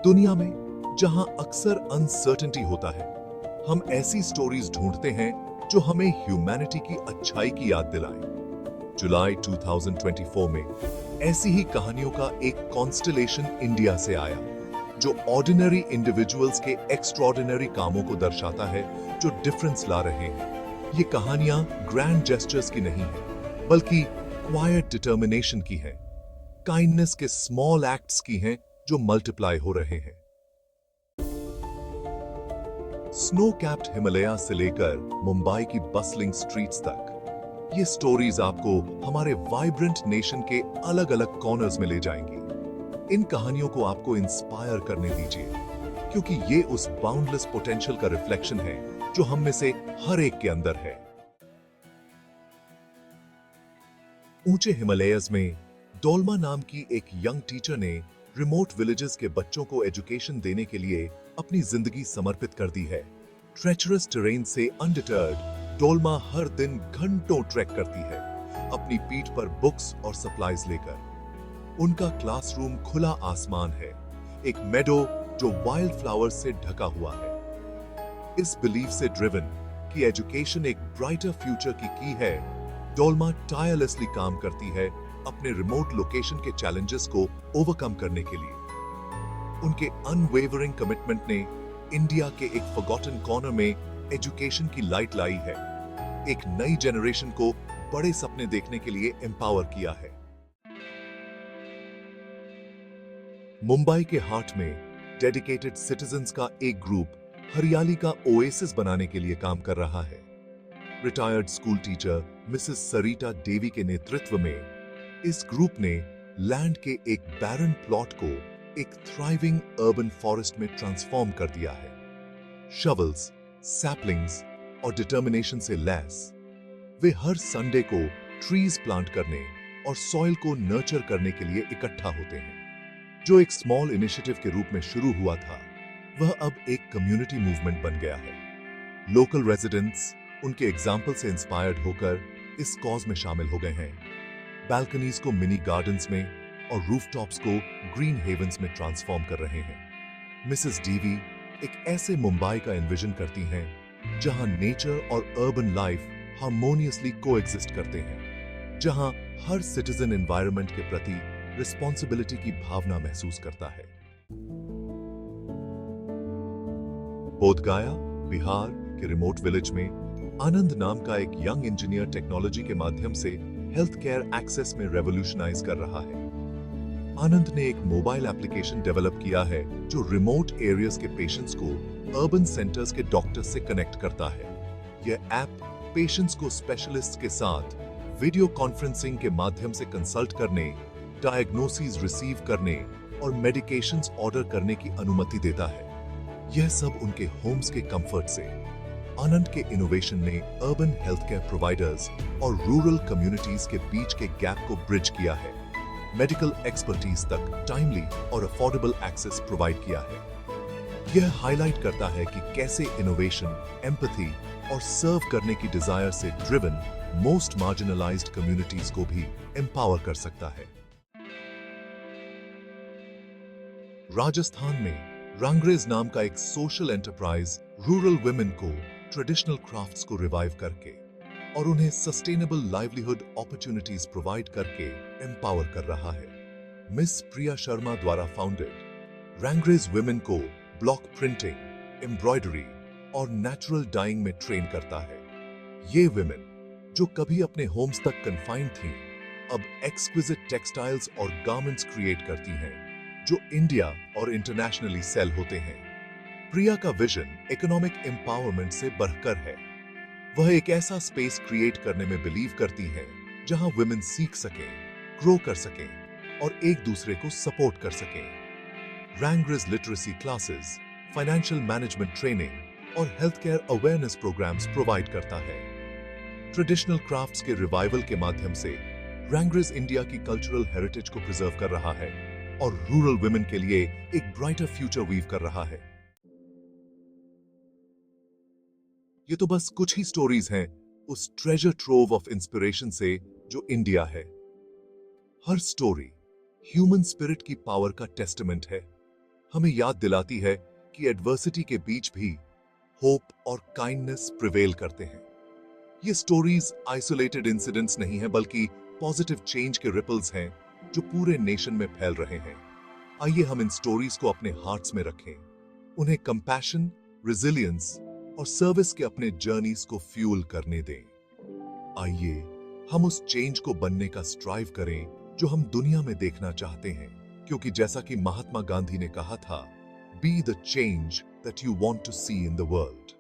दुनिया में जहां अक्सर अनसर्टेनिटी होता है, हम ऐसी स्टोरीज ढूंढते हैं जो हमें ह्यूमैनिटी की अच्छाई की याद दिलाए। जुलाई 2024 में ऐसी ही कहानियों का एक कॉन्स्टलेशन इंडिया से आया, जो ऑर्डिनरी इंडिविजुअल्स के एक्स्ट्रॉर्डिनरी कामों को दर्शाता है, जो डिफरेंस ला रहे हैं। ये कहानियां ग्रैंड जेस्चर्स की नहीं है, बल्कि क्वाइट डिटर्मिनेशन की हैं, काइंडनेस के स्मॉल एक्ट्स की हैं जो मल्टीप्लाई हो रहे हैं। स्नो कैप्ड हिमालय से लेकर मुंबई की बसलिंग स्ट्रीट्स तक, ये स्टोरीज आपको हमारे वाइब्रेंट नेशन के अलग अलग कॉर्नर्स में ले जाएंगी। इन कहानियों को आपको इंस्पायर करने दीजिए, क्योंकि ये उस बाउंडलेस पोटेंशियल का रिफ्लेक्शन है जो हम में से हर एक के अंदर है। ऊंचे हिमालयस में डोलमा नाम की एक यंग टीचर ने रिमोट विलेजेस के बच्चों को एजुकेशन देने के लिए अपनी जिंदगी समर्पित कर दी है। ट्रेचरस टेरेन से अनडिटर्ड डोलमा हर दिन घंटों ट्रैक करती है, अपनी पीठ पर बुक्स और सप्लाईज लेकर। उनका क्लासरूम खुला आसमान है, एक मेडो जो वाइल्ड फ्लावर्स से ढका हुआ है। इस बिलीफ से ड्रिवन कि एजुकेशन एक ब्राइटर फ्यूचर की है, डोलमा टायरलेसली काम करती है अपने रिमोट लोकेशन के चैलेंजेस को ओवरकम करने के लिए। उनके अनवेवरिंग कमिटमेंट ने इंडिया के एक फॉरगॉटन कॉर्नर में एजुकेशन की लाइट लाई है, एक नई जनरेशन को बड़े सपने देखने के लिए एम्पावर किया है। मुंबई के हार्ट में डेडिकेटेड सिटीजन्स का एक ग्रुप हरियाली का ओएसिस बनाने के लिए काम कर रहा है। Retired school teacher Mrs Sarita Devi के नेतृत्व में इस ग्रुप ने लैंड के एक बैरन प्लॉट को एक थ्राइविंग अर्बन फॉरेस्ट में ट्रांसफॉर्म कर दिया है। शवल्स, सैपलिंग्स और डिटर्मिनेशन से लैस, वे हर संडे को ट्रीज प्लांट करने और सॉइल को नर्चर करने के लिए इकट्ठा होते हैं। जो एक स्मॉल इनिशिएटिव के रूप में शुरू हुआ था, वह अब एक कम्युनिटी मूवमेंट बन गया है। लोकल रेजिडेंट्स उनके एग्जाम्पल से इंस्पायर्ड होकर इस कॉज में शामिल हो गए हैं। बालकनीज को मिनी गार्डन्स में और रूफटॉप्स को ग्रीन हेवंस में ट्रांसफॉर्म कर रहे हैं। मिसेस डीवी एक ऐसे मुंबई का एनविजन करती हैं जहां नेचर और अर्बन लाइफ हार्मोनियसली कोएग्जिस्ट करते हैं, जहां हर सिटीजन एनवायरनमेंट के प्रति रिस्पॉन्सिबिलिटी की भावना महसूस करता है। बोधगया, बिहार के रिमोट विलेज में आनंद नाम का एक यंग इंजीनियर टेक्नोलॉजी के माध्यम से हेल्थ केयर एक्सेस में रेवोल्यूशनाइज कर रहा है। आनंद ने एक मोबाइल एप्लीकेशन डेवलप किया है जो रिमोट एरियाज के पेशेंट्स को अर्बन सेंटर्स के डॉक्टर्स से कनेक्ट करता है। यह ऐप पेशेंट्स को स्पेशलिस्ट के साथ वीडियो कॉन्फ्रेंसिंग के माध्यम से कंसल्ट करने, डायग्नोसिस रिसीव करने और मेडिकेशंस ऑर्डर करने की अनुमति देता है। यह सब उनके होम्स के कंफर्ट से। आनंद के इनोवेशन ने अर्बन हेल्थ केयर प्रोवाइडर्स और रूरल कम्युनिटीज के बीच के गैप को ब्रिज किया है, मेडिकल एक्सपर्टीज तक टाइमली और अफोर्डेबल एक्सेस प्रोवाइड किया है। यह हाईलाइट करता है कि कैसे इनोवेशन, एम्पैथी और सर्व करने की डिजायर से ड्रिवन मोस्ट मार्जिनलाइज्ड कम्युनिटीज को भी एम्पावर कर सकता है। राजस्थान में रंगरेज नाम का एक सोशल एंटरप्राइज रूरल वुमेन को ट्रेडिशनल क्राफ्ट्स को रिवाइव करके और उन्हें सस्टेनेबल लाइवलीहुड अपॉर्चुनिटीज प्रोवाइड करके एम्पावर कर रहा है। मिस प्रिया शर्मा द्वारा फाउंडेड रंगरेज वुमेन को ब्लॉक प्रिंटिंग, एम्ब्रॉयडरी और नेचुरल डाइंग में ट्रेन करता है। ये वुमेन जो कभी अपने होम्स तक कन्फाइंड थीं, अब एक्सक्विजिट टेक्सटाइल्स और गारमेंट्स क्रिएट करती हैं जो इंडिया और इंटरनेशनली सेल होते हैं। प्रिया का विजन इकोनॉमिक एम्पावरमेंट से बढ़कर है। वह एक ऐसा स्पेस क्रिएट करने में बिलीव करती है जहां वुमेन सीख सकें, ग्रो कर सकें और एक दूसरे को सपोर्ट कर सकें। Rangrez literacy classes, financial management training और health care awareness programs provide करता है। ट्रेडिशनल क्राफ्ट्स के रिवाइवल के माध्यम से रंगरेज इंडिया की कल्चरल हेरिटेज को प्रिजर्व कर रहा है और रूरल वुमेन के लिए एक ब्राइटर फ्यूचर वीव कर रहा है। ये तो बस कुछ ही स्टोरीज हैं उस ट्रेजर ट्रोव ऑफ इंस्पिरेशन से जो इंडिया है। हर स्टोरी ह्यूमन स्पिरिट की पावर का टेस्टमेंट है। हमें याद दिलाती है कि एडवर्सिटी के बीच भी होप और काइंडनेस प्रिवेल करते हैं। ये स्टोरीज आइसोलेटेड इंसिडेंट्स नहीं है, बल्कि पॉजिटिव चेंज के रिपल्स हैं जो पूरे नेशन में फैल रहे हैं। आइए हम इन स्टोरीज को अपने हार्ट्स में रखें, उन्हें कंपैशन, रिजिलियंस और सर्विस के अपने जर्नीज को फ्यूल करने दें। आइए हम उस चेंज को बनने का स्ट्राइव करें जो हम दुनिया में देखना चाहते हैं, क्योंकि जैसा कि महात्मा गांधी ने कहा था, be the change that you want to see in the world.